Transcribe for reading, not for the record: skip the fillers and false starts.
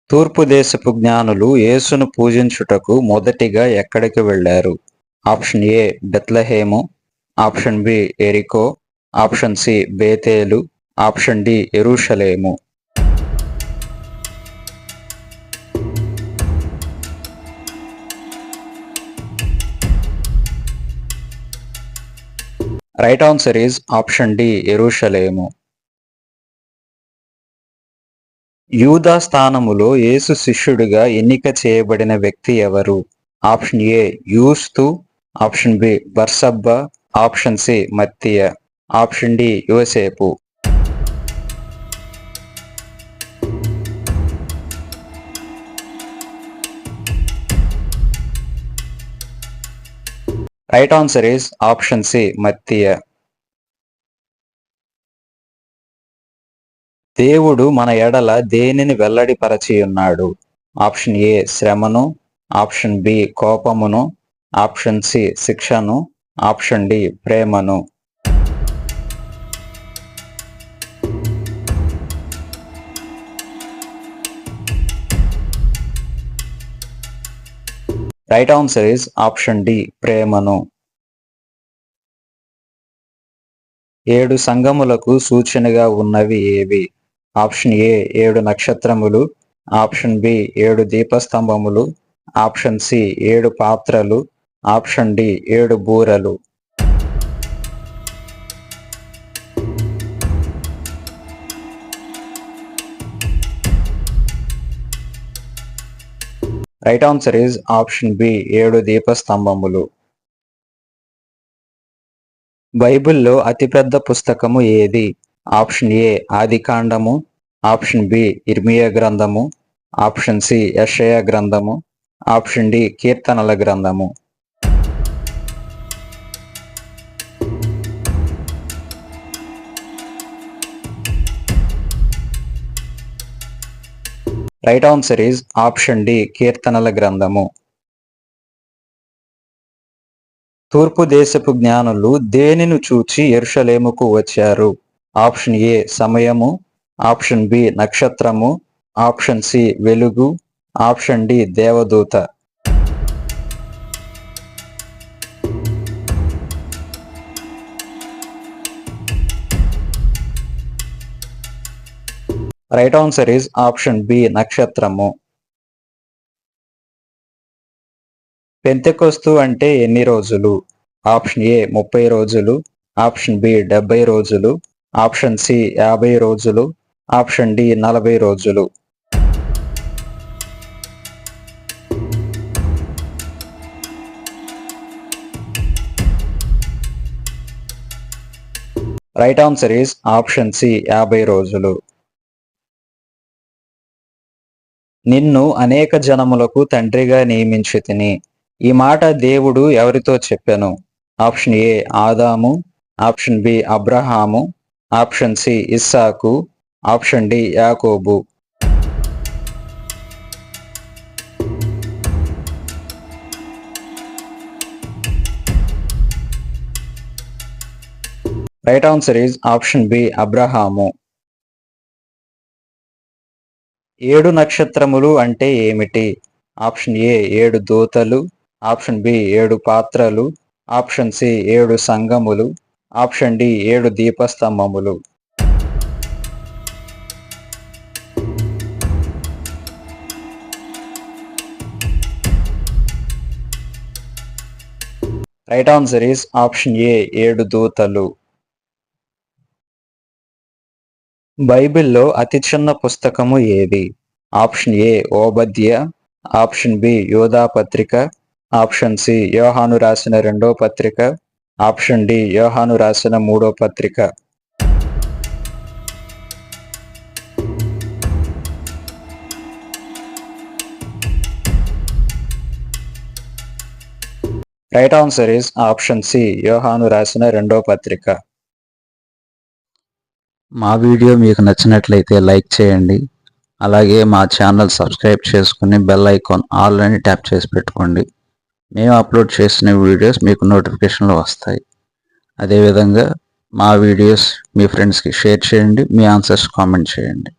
తూర్పు దేశపు జ్ఞానులు యేసును పూజించుటకు మొదటిగా ఎక్కడికి వెళ్ళారు? ఆప్షన్ ఏ బెత్లెహేము, ఆప్షన్ బి ఎరికో, ఆప్షన్ సి బేతేలు, ఆప్షన్ డి యెరూషలేము. Right answer is option D యెరూషలేము. యూదా స్థానములో యేసు శిష్యుడిగా ఎన్నిక చేయబడిన వ్యక్తి ఎవరు? ఆప్షన్ ఏ యూస్తు, ఆప్షన్ బి బర్సబ్బా, ఆప్షన్ సి మత్తీయ, ఆప్షన్ డి యోసేపు. Right answer is option C మత్తీయ. దేవుడు మన ఎడల దేనిని వెల్లడిపరచియున్నాడు? ఆప్షన్ ఏ శ్రమను, ఆప్షన్ బి కోపమును, ఆప్షన్ సి శిక్షను, ఆప్షన్ డి ప్రేమను. Right answer is option D ప్రేమను. 7 సంఘములకు సూచనగా ఉన్నవి ఏవి? ఆప్షన్ ఏ 7 నక్షత్రములు, ఆప్షన్ బి 7 దీపస్తంభములు, ఆప్షన్ సి 7 పాత్రలు, ఆప్షన్ డి 7 బూరలు. Right answer is option B 7 దీపస్తంభములు. బైబిల్లో అతిపెద్ద పుస్తకము ఏది? ఆప్షన్ ఏ ఆదికాండము, ఆప్షన్ బి ఇర్మియా గ్రంథము, ఆప్షన్ సి యెషయా గ్రంథము, ఆప్షన్ డి కీర్తనల గ్రంథము. Right answer is option D కీర్తనల గ్రంథము. తూర్పు దేశపు జ్ఞానులు దేనిని చూచి యెరూషలేముకు వచ్చారు? ఆప్షన్ ఏ సమయము, ఆప్షన్ బి నక్షత్రము, ఆప్షన్ సి వెలుగు, ఆప్షన్ డి దేవదూత. Right answer is option B నక్షత్రము. పెంతెకొస్తు అంటే ఎన్ని రోజులు? ఆప్షన్ ఏ 30 రోజులు, ఆప్షన్ బి 70 రోజులు, ఆప్షన్ సి 50 రోజులు, ఆప్షన్ డి 40 రోజులు. Right answer is option C 50 రోజులు. నిన్ను అనేక జనములకు తండ్రిగా నియమించితిని. ఈ మాట దేవుడు ఎవరితో చెప్పెను? ఆప్షన్ ఏ ఆదాము, ఆప్షన్ బి అబ్రహాము, ఆప్షన్ సి ఇస్సాకు, ఆప్షన్ డి యాకోబు. Right answer is option B అబ్రహాము. 7 నక్షత్రములు అంటే ఏమిటి? ఆప్షన్ ఏ 7 దూతలు, ఆప్షన్ బి 7 పాత్రలు, ఆప్షన్ సి 7 సంఘములు, ఆప్షన్ డి 7 దీపస్తంభములు. Right answer is option A 7 దూతలు. బైబిల్లో అతి చిన్న పుస్తకము ఏది? ఆప్షన్ ఏ ఓబద్య, ఆప్షన్ బి యోధా పత్రిక, ఆప్షన్ సి యోహాను రాసిన 2వ పత్రిక, ఆప్షన్ డి యోహాను రాసిన 3వ పత్రిక. Right answer is option C యోహాను రాసిన 2వ పత్రిక. మా వీడియో మీకు నచ్చినట్లయితే లైక్ చేయండి. అలాగే మా ఛానల్ సబ్స్క్రైబ్ చేసుకుని బెల్ ఐకాన్ ఆల్ అని ట్యాప్ చేసి పెట్టుకోండి. మేము అప్లోడ్ చేసిన వీడియోస్ మీకు నోటిఫికేషన్లు వస్తాయి. అదేవిధంగా మా వీడియోస్ మీ ఫ్రెండ్స్కి షేర్ చేయండి. మీ ఆన్సర్స్ కామెంట్ చేయండి.